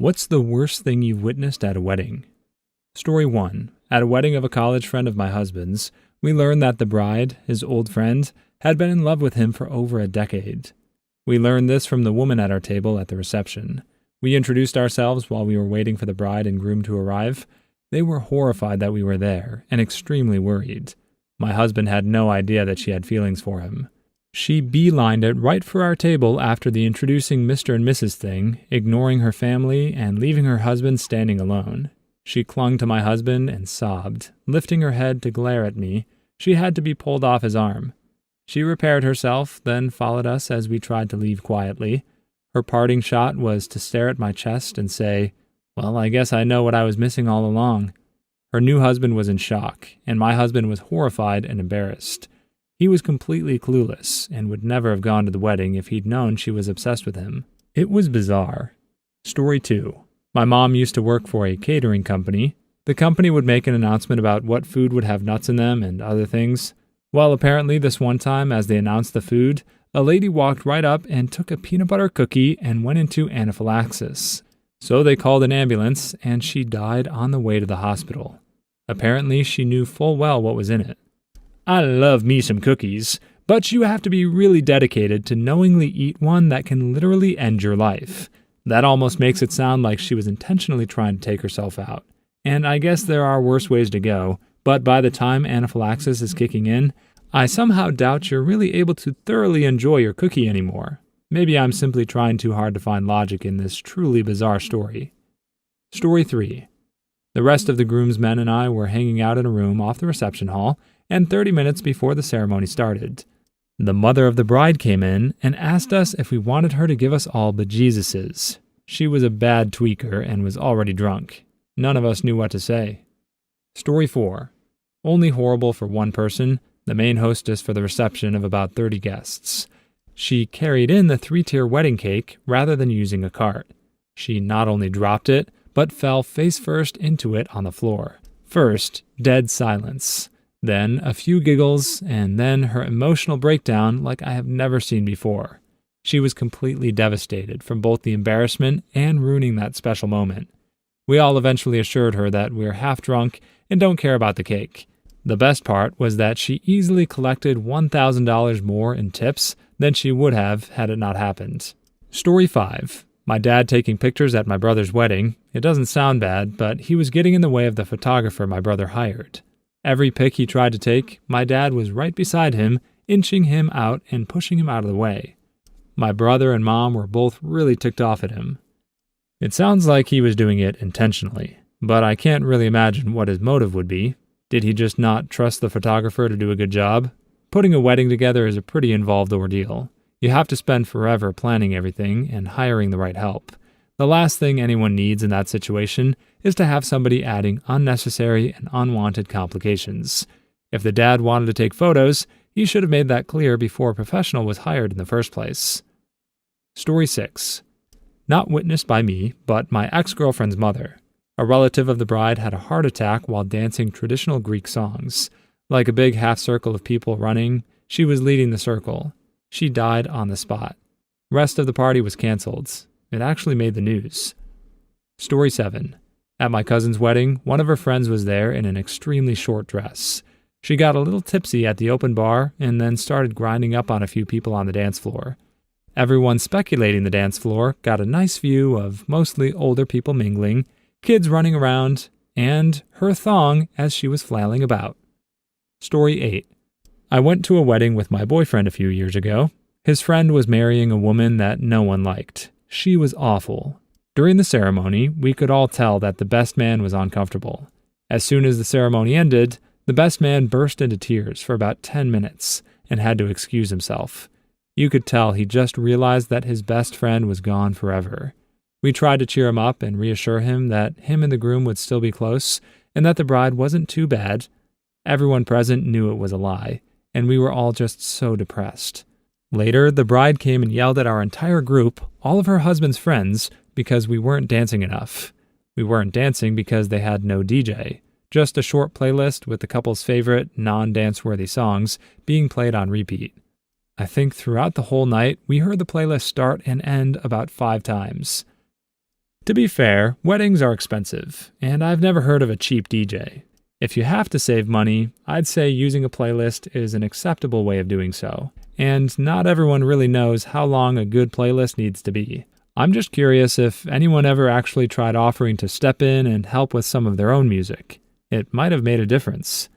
What's the worst thing you've witnessed at a wedding? Story 1. At a wedding of a college friend of my husband's, we learned that the bride, his old friend, had been in love with him for over a decade. We learned this from the woman at our table at the reception. We introduced ourselves while we were waiting for the bride and groom to arrive. They were horrified that we were there and extremely worried. My husband had no idea that she had feelings for him. She beelined it right for our table after the introducing Mr. and Mrs. thing, ignoring her family and leaving her husband standing alone. She clung to my husband and sobbed, lifting her head to glare at me. She had to be pulled off his arm. She repaired herself, then followed us as we tried to leave quietly. Her parting shot was to stare at my chest and say, "Well, I guess I know what I was missing all along." Her new husband was in shock, and my husband was horrified and embarrassed. He was completely clueless and would never have gone to the wedding if he'd known she was obsessed with him. It was bizarre. Story 2. My mom used to work for a catering company. The company would make an announcement about what food would have nuts in them and other things. Well, apparently this one time, as they announced the food, a lady walked right up and took a peanut butter cookie and went into anaphylaxis. So they called an ambulance, and she died on the way to the hospital. Apparently, she knew full well what was in it. I love me some cookies, but you have to be really dedicated to knowingly eat one that can literally end your life. That almost makes it sound like she was intentionally trying to take herself out. And I guess there are worse ways to go, but by the time anaphylaxis is kicking in, I somehow doubt you're really able to thoroughly enjoy your cookie anymore. Maybe I'm simply trying too hard to find logic in this truly bizarre story. Story 3. The rest of the groomsmen and I were hanging out in a room off the reception hall, and 30 minutes before the ceremony started, the mother of the bride came in and asked us if we wanted her to give us all bejesuses. She was a bad tweaker and was already drunk. None of us knew what to say. Story 4. Only horrible for one person, the main hostess for the reception of about 30 guests. She carried in the 3-tier wedding cake rather than using a cart. She not only dropped it, but fell face first into it on the floor. First, dead silence. Then a few giggles, and then her emotional breakdown like I have never seen before. She was completely devastated from both the embarrassment and ruining that special moment. We all eventually assured her that we're half drunk and don't care about the cake. The best part was that she easily collected $1,000 more in tips than she would have had it not happened. Story 5. My dad taking pictures at my brother's wedding. It doesn't sound bad, but he was getting in the way of the photographer my brother hired. Every pic he tried to take, my dad was right beside him, inching him out and pushing him out of the way. My brother and mom were both really ticked off at him. It sounds like he was doing it intentionally, but I can't really imagine what his motive would be. Did he just not trust the photographer to do a good job? Putting a wedding together is a pretty involved ordeal. You have to spend forever planning everything and hiring the right help. The last thing anyone needs in that situation is to have somebody adding unnecessary and unwanted complications. If the dad wanted to take photos, he should have made that clear before a professional was hired in the first place. Story 6. Not witnessed by me, but my ex-girlfriend's mother. A relative of the bride had a heart attack while dancing traditional Greek songs. Like a big half circle of people running, she was leading the circle. She died on the spot. Rest of the party was canceled. It actually made the news. Story 7. At my cousin's wedding, one of her friends was there in an extremely short dress. She got a little tipsy at the open bar and then started grinding up on a few people on the dance floor. Everyone speculating the dance floor got a nice view of mostly older people mingling, kids running around, and her thong as she was flailing about. Story 8. I went to a wedding with my boyfriend a few years ago. His friend was marrying a woman that no one liked. She was awful. During the ceremony, we could all tell that the best man was uncomfortable. As soon as the ceremony ended, the best man burst into tears for about 10 minutes and had to excuse himself. You could tell he just realized that his best friend was gone forever. We tried to cheer him up and reassure him that him and the groom would still be close and that the bride wasn't too bad. Everyone present knew it was a lie, and we were all just so depressed. Later, the bride came and yelled at our entire group, all of her husband's friends, because we weren't dancing enough. We weren't dancing because they had no DJ, just a short playlist with the couple's favorite non-dance-worthy songs being played on repeat. I think throughout the whole night, we heard the playlist start and end about 5 times. To be fair, weddings are expensive, and I've never heard of a cheap DJ. If you have to save money, I'd say using a playlist is an acceptable way of doing so. And not everyone really knows how long a good playlist needs to be. I'm just curious if anyone ever actually tried offering to step in and help with some of their own music. It might have made a difference.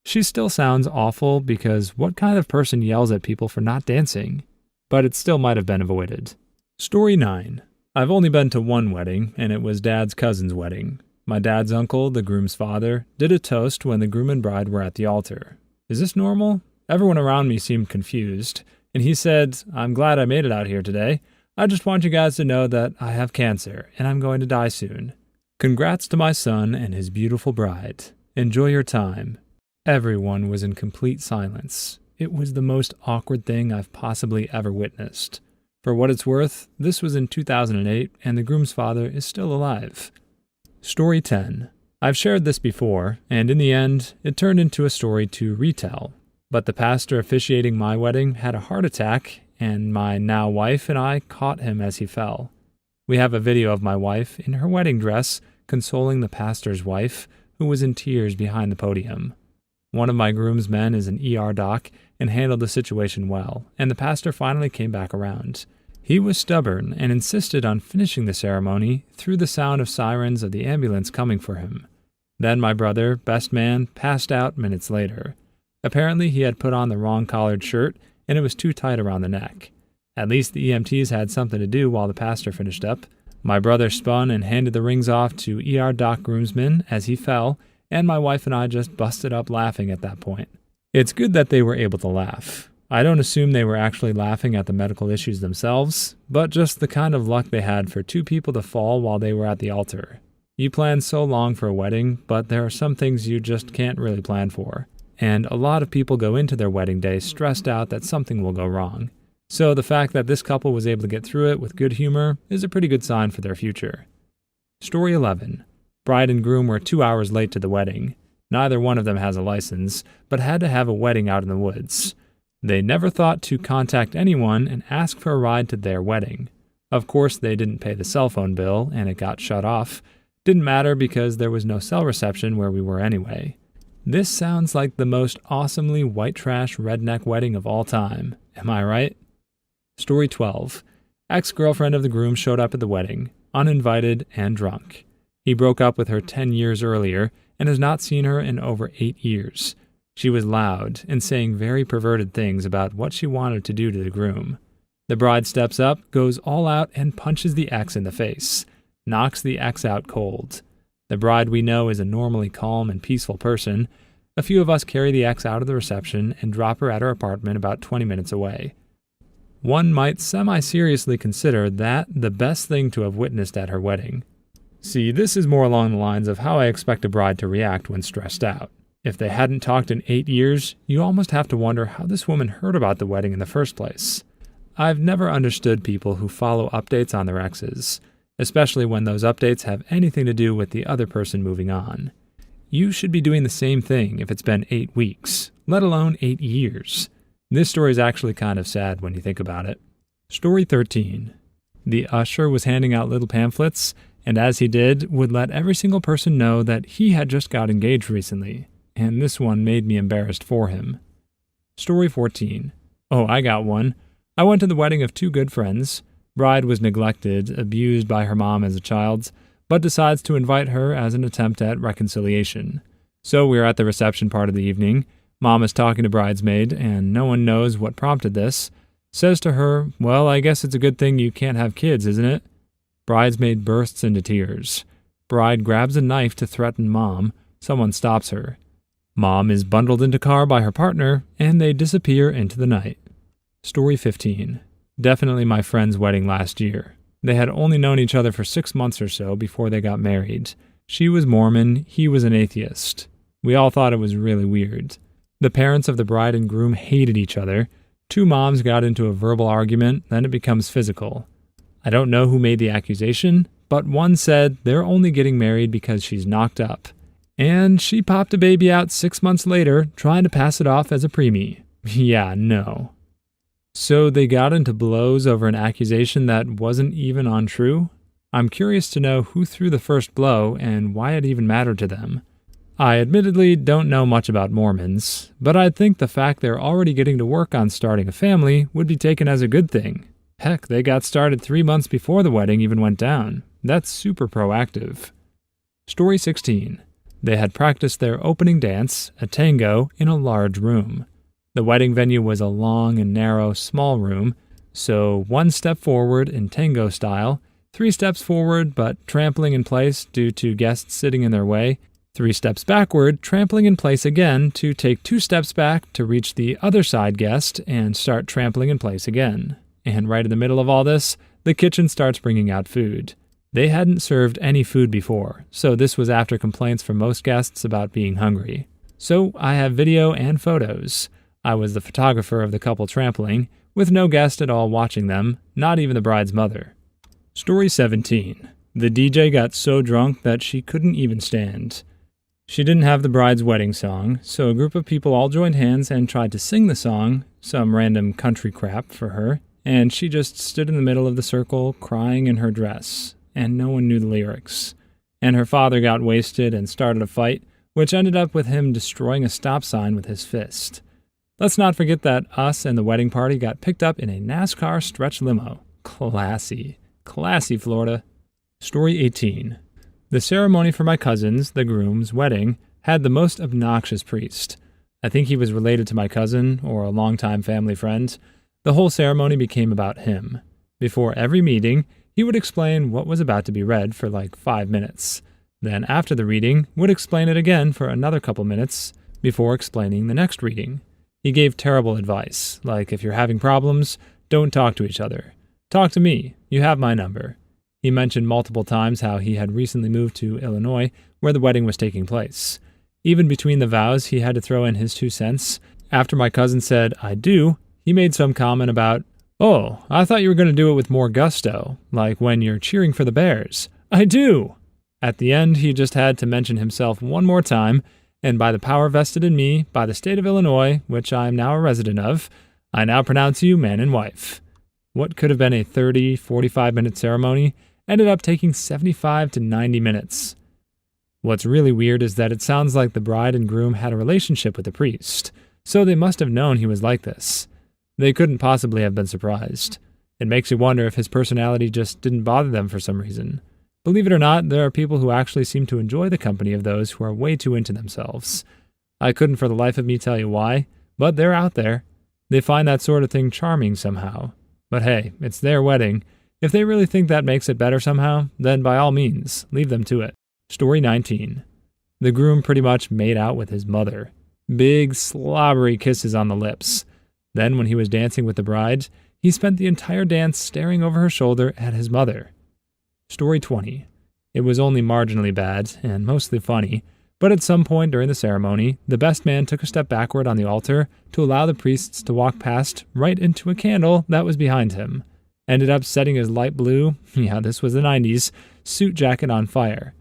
She still sounds awful because what kind of person yells at people for not dancing? But it still might have been avoided. Story 9. I've only been to one wedding, and it was Dad's cousin's wedding. My dad's uncle, the groom's father, did a toast when the groom and bride were at the altar. Is this normal? Everyone around me seemed confused, and he said, "I'm glad I made it out here today. I just want you guys to know that I have cancer, and I'm going to die soon. Congrats to my son and his beautiful bride. Enjoy your time." Everyone was in complete silence. It was the most awkward thing I've possibly ever witnessed. For what it's worth, this was in 2008, and the groom's father is still alive. Story 10. I've shared this before, and in the end, it turned into a story to retell. But the pastor officiating my wedding had a heart attack, and my now wife and I caught him as he fell. We have a video of my wife in her wedding dress consoling the pastor's wife, who was in tears behind the podium. One of my groomsmen is an ER doc and handled the situation well, and the pastor finally came back around. He was stubborn and insisted on finishing the ceremony through the sound of sirens of the ambulance coming for him. Then my brother, best man, passed out minutes later. Apparently he had put on the wrong collared shirt and it was too tight around the neck. At least the EMTs had something to do while the pastor finished up. My brother spun and handed the rings off to ER doc groomsman as he fell, and my wife and I just busted up laughing at that point. It's good that they were able to laugh. I don't assume they were actually laughing at the medical issues themselves, but just the kind of luck they had for two people to fall while they were at the altar. You plan so long for a wedding, but there are some things you just can't really plan for. And a lot of people go into their wedding day stressed out that something will go wrong. So the fact that this couple was able to get through it with good humor is a pretty good sign for their future. Story 11. Bride and groom were 2 hours late to the wedding. Neither one of them has a license, but had to have a wedding out in the woods. They never thought to contact anyone and ask for a ride to their wedding. Of course, they didn't pay the cell phone bill, and it got shut off. Didn't matter because there was no cell reception where we were anyway. This sounds like the most awesomely white trash redneck wedding of all time. Am I right? Story 12. Ex-girlfriend of the groom showed up at the wedding, uninvited and drunk. He broke up with her 10 years earlier and has not seen her in over 8 years. She was loud and saying very perverted things about what she wanted to do to the groom. The bride steps up, goes all out, and punches the ex in the face. Knocks the ex out cold. The bride we know is a normally calm and peaceful person. A few of us carry the ex out of the reception and drop her at her apartment about 20 minutes away. One might semi-seriously consider that the best thing to have witnessed at her wedding. See, this is more along the lines of how I expect a bride to react when stressed out. If they hadn't talked in 8 years, you almost have to wonder how this woman heard about the wedding in the first place. I've never understood people who follow updates on their exes, especially when those updates have anything to do with the other person moving on. You should be doing the same thing if it's been 8 weeks, let alone 8 years. This story is actually kind of sad when you think about it. Story 13. The usher was handing out little pamphlets, and as he did, would let every single person know that he had just got engaged recently. And this one made me embarrassed for him. Story 14. Oh, I got one. I went to the wedding of 2 good friends. Bride was neglected, abused by her mom as a child, but decides to invite her as an attempt at reconciliation. So we're at the reception part of the evening. Mom is talking to bridesmaid, and no one knows what prompted this. Says to her, "Well, I guess it's a good thing you can't have kids, isn't it?" Bridesmaid bursts into tears. Bride grabs a knife to threaten Mom. Someone stops her. Mom is bundled into car by her partner, and they disappear into the night. Story 15. Definitely my friend's wedding last year. They had only known each other for 6 months or so before they got married. She was Mormon, he was an atheist. We all thought it was really weird. The parents of the bride and groom hated each other. 2 moms got into a verbal argument, then it becomes physical. I don't know who made the accusation, but one said they're only getting married because she's knocked up. And she popped a baby out 6 months later, trying to pass it off as a preemie. Yeah, no. So they got into blows over an accusation that wasn't even untrue? I'm curious to know who threw the first blow and why it even mattered to them. I admittedly don't know much about Mormons, but I'd think the fact they're already getting to work on starting a family would be taken as a good thing. Heck, they got started 3 months before the wedding even went down. That's super proactive. Story 16. They had practiced their opening dance, a tango, in a large room. The wedding venue was a long and narrow, small room, so 1 step forward in tango style, 3 steps forward but trampling in place due to guests sitting in their way, 3 steps backward, trampling in place again to take 2 steps back to reach the other side guest and start trampling in place again. And right in the middle of all this, the kitchen starts bringing out food. They hadn't served any food before, so this was after complaints from most guests about being hungry. So I have video and photos. I was the photographer of the couple trampling, with no guest at all watching them, not even the bride's mother. Story 17. The DJ got so drunk that she couldn't even stand. She didn't have the bride's wedding song, so a group of people all joined hands and tried to sing the song, some random country crap for her, and she just stood in the middle of the circle crying in her dress, and no one knew the lyrics. And her father got wasted and started a fight, which ended up with him destroying a stop sign with his fist. Let's not forget that us and the wedding party got picked up in a NASCAR stretch limo. Classy. Classy, Florida. Story 18. The ceremony for my cousin's, the groom's, wedding had the most obnoxious priest. I think he was related to my cousin or a longtime family friend. The whole ceremony became about him. Before every meeting, he would explain what was about to be read for like 5 minutes. Then after the reading, would explain it again for another couple minutes before explaining the next reading. He gave terrible advice, like if you're having problems, don't talk to each other. Talk to me. You have my number. He mentioned multiple times how he had recently moved to Illinois, where the wedding was taking place. Even between the vows, he had to throw in his 2 cents. After my cousin said, "I do," he made some comment about, "Oh, I thought you were going to do it with more gusto, like when you're cheering for the Bears." "I do!" At the end, he just had to mention himself one more time, and by the power vested in me by the state of Illinois, which I am now a resident of, I now pronounce you man and wife. What could have been a 30, 45-minute ceremony ended up taking 75 to 90 minutes. What's really weird is that it sounds like the bride and groom had a relationship with the priest, so they must have known he was like this. They couldn't possibly have been surprised. It makes you wonder if his personality just didn't bother them for some reason. Believe it or not, there are people who actually seem to enjoy the company of those who are way too into themselves. I couldn't for the life of me tell you why, but they're out there. They find that sort of thing charming somehow. But hey, it's their wedding. If they really think that makes it better somehow, then by all means, leave them to it. Story 19. The groom pretty much made out with his mother. Big, slobbery kisses on the lips. Then when he was dancing with the bride, he spent the entire dance staring over her shoulder at his mother. Story 20. It was only marginally bad, and mostly funny, but at some point during the ceremony, the best man took a step backward on the altar to allow the priests to walk past right into a candle that was behind him. Ended up setting his light blue, yeah, this was the 90s, suit jacket on fire.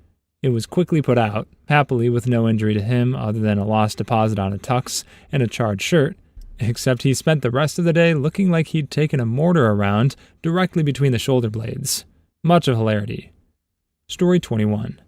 It was quickly put out, happily with no injury to him other than a lost deposit on a tux and a charred shirt, except he spent the rest of the day looking like he'd taken a mortar around directly between the shoulder blades. Much of hilarity. Story 21.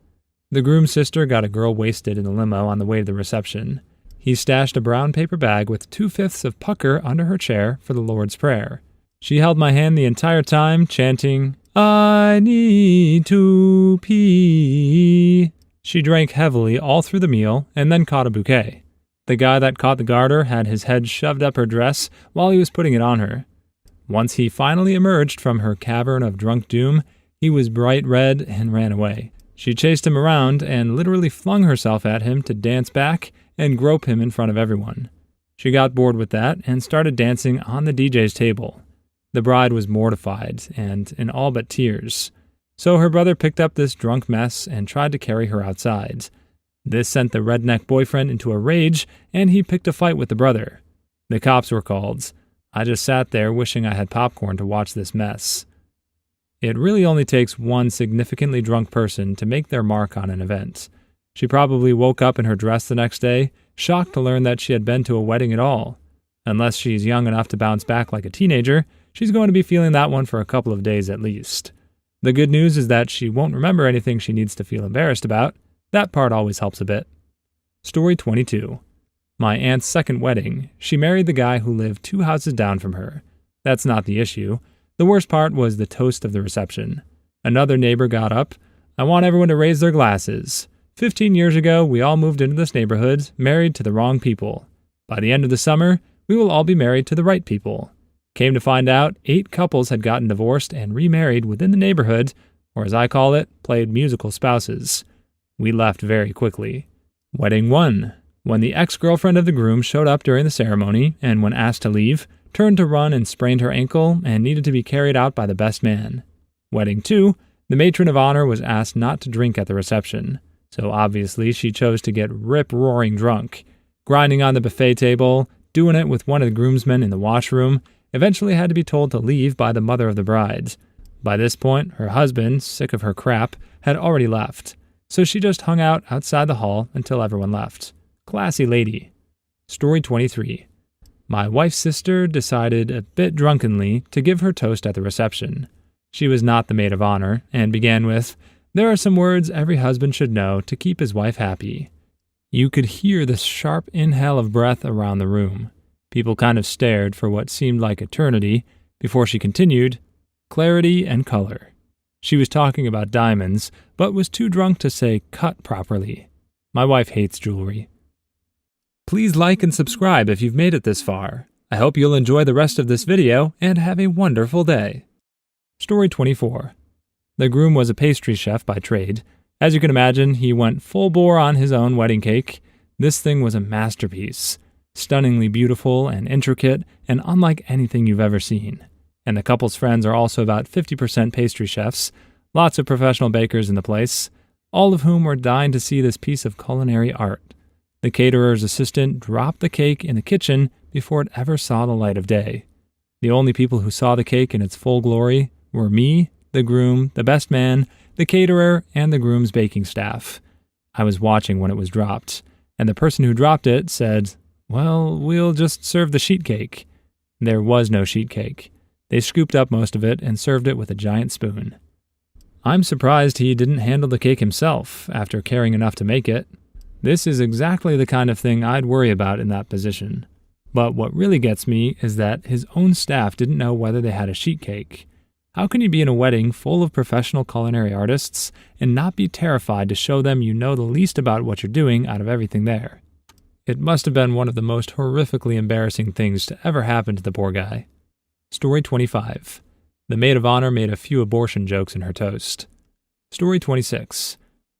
The groom's sister got a girl wasted in the limo on the way to the reception. He stashed a brown paper bag with 2/5 of pucker under her chair for the Lord's Prayer. She held my hand the entire time, chanting, "I need to pee." She drank heavily all through the meal and then caught a bouquet. The guy that caught the garter had his head shoved up her dress while he was putting it on her. Once he finally emerged from her cavern of drunk doom, he was bright red and ran away. She chased him around and literally flung herself at him to dance back and grope him in front of everyone. She got bored with that and started dancing on the DJ's table. The bride was mortified and in all but tears. So her brother picked up this drunk mess and tried to carry her outside. This sent the redneck boyfriend into a rage, and he picked a fight with the brother. The cops were called. I just sat there wishing I had popcorn to watch this mess. It really only takes one significantly drunk person to make their mark on an event. She probably woke up in her dress the next day, shocked to learn that she had been to a wedding at all. Unless she's young enough to bounce back like a teenager, she's going to be feeling that one for a couple of days at least. The good news is that she won't remember anything she needs to feel embarrassed about. That part always helps a bit. Story 22. My aunt's second wedding. She married the guy who lived 2 houses down from her. That's not the issue. The worst part was the toast of the reception. Another neighbor got up. I want everyone to raise their glasses. 15 years ago, we all moved into this neighborhood, married to the wrong people. By the end of the summer, we will all be married to the right people. Came to find out, 8 couples had gotten divorced and remarried within the neighborhood, or as I call it, played musical spouses. We left very quickly. Wedding 1. When the ex-girlfriend of the groom showed up during the ceremony, and when asked to leave, turned to run and sprained her ankle and needed to be carried out by the best man. Wedding 2. The matron of honor was asked not to drink at the reception, so obviously she chose to get rip-roaring drunk, grinding on the buffet table, doing it with one of the groomsmen in the washroom, eventually had to be told to leave by the mother of the bride. By this point, her husband, sick of her crap, had already left, so she just hung out outside the hall until everyone left. Classy lady. Story 23. My wife's sister decided, a bit drunkenly, to give her toast at the reception. She was not the maid of honor, and began with, "There are some words every husband should know to keep his wife happy." You could hear the sharp inhale of breath around the room. People kind of stared for what seemed like eternity before she continued, "Clarity and color." She was talking about diamonds, but was too drunk to say cut properly. My wife hates jewelry. Please like and subscribe if you've made it this far. I hope you'll enjoy the rest of this video and have a wonderful day. Story 24. The groom was a pastry chef by trade. As you can imagine, he went full bore on his own wedding cake. This thing was a masterpiece. Stunningly beautiful and intricate and unlike anything you've ever seen. And the couple's friends are also about 50% pastry chefs, lots of professional bakers in the place, all of whom were dying to see this piece of culinary art. The caterer's assistant dropped the cake in the kitchen before it ever saw the light of day. The only people who saw the cake in its full glory were me, the groom, the best man, the caterer, and the groom's baking staff. I was watching when it was dropped, and the person who dropped it said, "Well, we'll just serve the sheet cake." There was no sheet cake. They scooped up most of it and served it with a giant spoon. I'm surprised he didn't handle the cake himself after caring enough to make it. This is exactly the kind of thing I'd worry about in that position. But what really gets me is that his own staff didn't know whether they had a sheet cake. How can you be in a wedding full of professional culinary artists and not be terrified to show them you know the least about what you're doing out of everything there? It must have been one of the most horrifically embarrassing things to ever happen to the poor guy. Story 25. The maid of honor made a few abortion jokes in her toast. Story 26.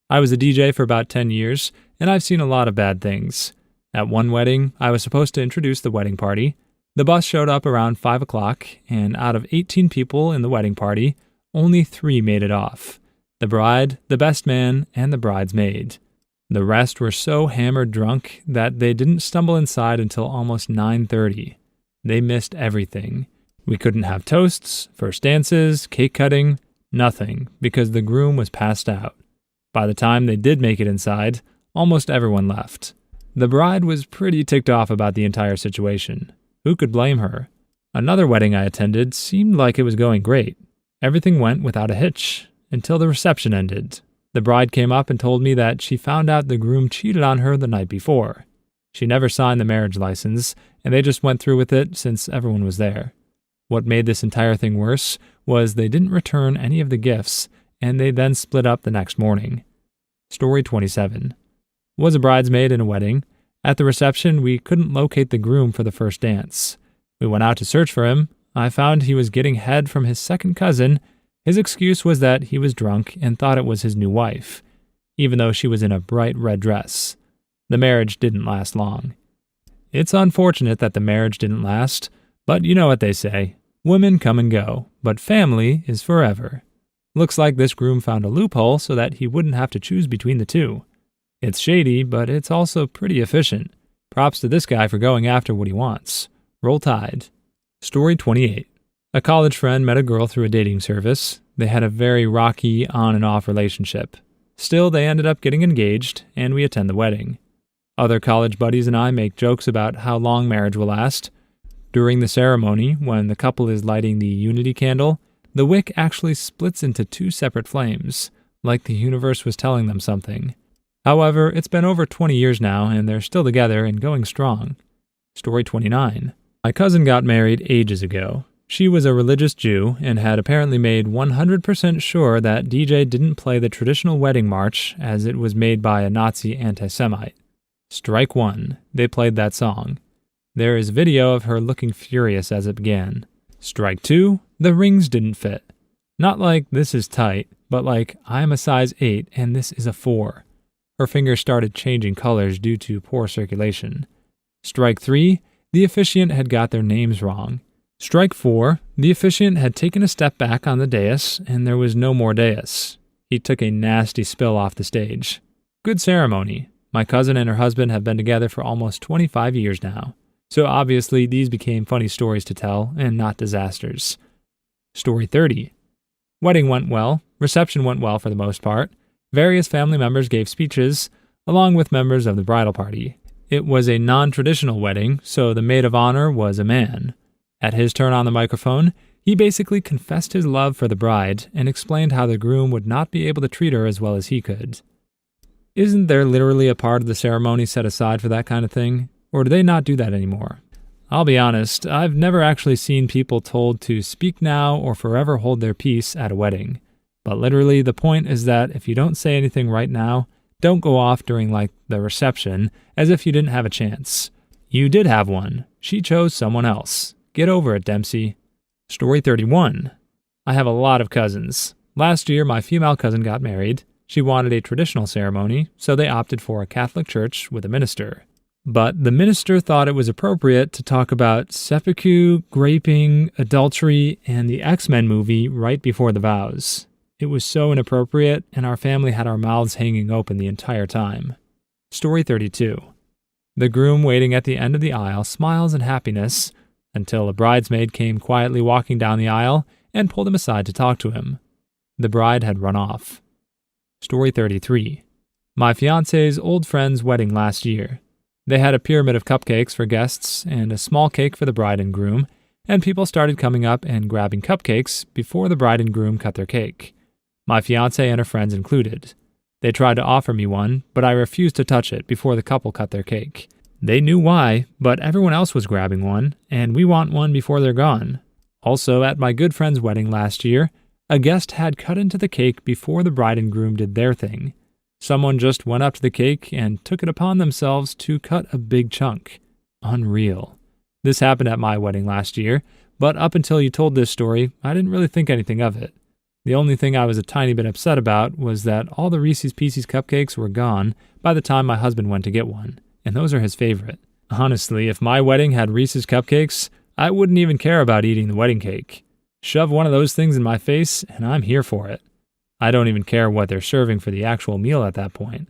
I was a DJ for about 10 years, and I've seen a lot of bad things. At one wedding, I was supposed to introduce the wedding party. The bus showed up around 5 o'clock, and out of 18 people in the wedding party, only 3 made it off. The bride, the best man, and the bride's maid. The rest were so hammered drunk that they didn't stumble inside until almost 9:30. They missed everything. We couldn't have toasts, first dances, cake cutting, nothing, because the groom was passed out. By the time they did make it inside, almost everyone left. The bride was pretty ticked off about the entire situation. Who could blame her? Another wedding I attended seemed like it was going great. Everything went without a hitch, until the reception ended. The bride came up and told me that she found out the groom cheated on her the night before. She never signed the marriage license, and they just went through with it since everyone was there. What made this entire thing worse was they didn't return any of the gifts, and they then split up the next morning. Story 27. Was a bridesmaid in a wedding. At the reception, we couldn't locate the groom for the first dance. We went out to search for him. I found he was getting head from his second cousin. His excuse was that he was drunk and thought it was his new wife, even though she was in a bright red dress. The marriage didn't last long. It's unfortunate that the marriage didn't last, but you know what they say. Women come and go, but family is forever. Looks like this groom found a loophole so that he wouldn't have to choose between the two. It's shady, but it's also pretty efficient. Props to this guy for going after what he wants. Roll Tide. Story 28. A college friend met a girl through a dating service. They had a very rocky on and off relationship. Still, they ended up getting engaged, and we attend the wedding. Other college buddies and I make jokes about how long marriage will last. During the ceremony, when the couple is lighting the unity candle, the wick actually splits into 2 separate flames, like the universe was telling them something. However, it's been over 20 years now, and they're still together and going strong. Story 29. My cousin got married ages ago. She was a religious Jew and had apparently made 100% sure that DJ didn't play the traditional wedding march as it was made by a Nazi anti-Semite. Strike 1. They played that song. There is video of her looking furious as it began. Strike 2. The rings didn't fit. Not like this is tight, but like I'm a size 8 and this is a 4. Her fingers started changing colors due to poor circulation. Strike 3. The officiant had got their names wrong. Strike 4. The officiant had taken a step back on the dais, and there was no more dais. He took a nasty spill off the stage. Good ceremony. My cousin and her husband have been together for almost 25 years now. So obviously these became funny stories to tell, and not disasters. Story 30. Wedding went well. Reception went well for the most part. Various family members gave speeches, along with members of the bridal party. It was a non-traditional wedding, so the maid of honor was a man. At his turn on the microphone, he basically confessed his love for the bride and explained how the groom would not be able to treat her as well as he could. Isn't there literally a part of the ceremony set aside for that kind of thing? Or do they not do that anymore? I'll be honest, I've never actually seen people told to speak now or forever hold their peace at a wedding. But literally, the point is that if you don't say anything right now, don't go off during like the reception as if you didn't have a chance. You did have one. She chose someone else. Get over it, Dempsey. Story 31. I have a lot of cousins. Last year, my female cousin got married. She wanted a traditional ceremony, so they opted for a Catholic church with a minister. But the minister thought it was appropriate to talk about seppuku, graping, adultery, and the X-Men movie right before the vows. It was so inappropriate, and our family had our mouths hanging open the entire time. Story 32. The groom waiting at the end of the aisle smiles in happiness until a bridesmaid came quietly walking down the aisle and pulled him aside to talk to him. The bride had run off. Story 33. My fiancé's old friend's wedding last year. They had a pyramid of cupcakes for guests and a small cake for the bride and groom, and people started coming up and grabbing cupcakes before the bride and groom cut their cake. My fiancé and her friends included. They tried to offer me one, but I refused to touch it before the couple cut their cake. They knew why, but everyone else was grabbing one, and we want one before they're gone. Also, at my good friend's wedding last year, a guest had cut into the cake before the bride and groom did their thing. Someone just went up to the cake and took it upon themselves to cut a big chunk. Unreal. This happened at my wedding last year, but up until you told this story, I didn't really think anything of it. The only thing I was a tiny bit upset about was that all the Reese's Pieces cupcakes were gone by the time my husband went to get one, and those are his favorite. Honestly, if my wedding had Reese's cupcakes, I wouldn't even care about eating the wedding cake. Shove one of those things in my face, and I'm here for it. I don't even care what they're serving for the actual meal at that point.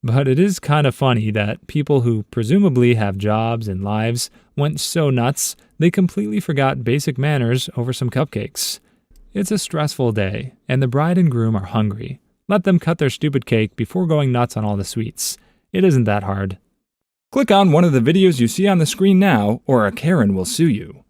But it is kind of funny that people who presumably have jobs and lives went so nuts they completely forgot basic manners over some cupcakes. It's a stressful day, and the bride and groom are hungry. Let them cut their stupid cake before going nuts on all the sweets. It isn't that hard. Click on one of the videos you see on the screen now, or a Karen will sue you.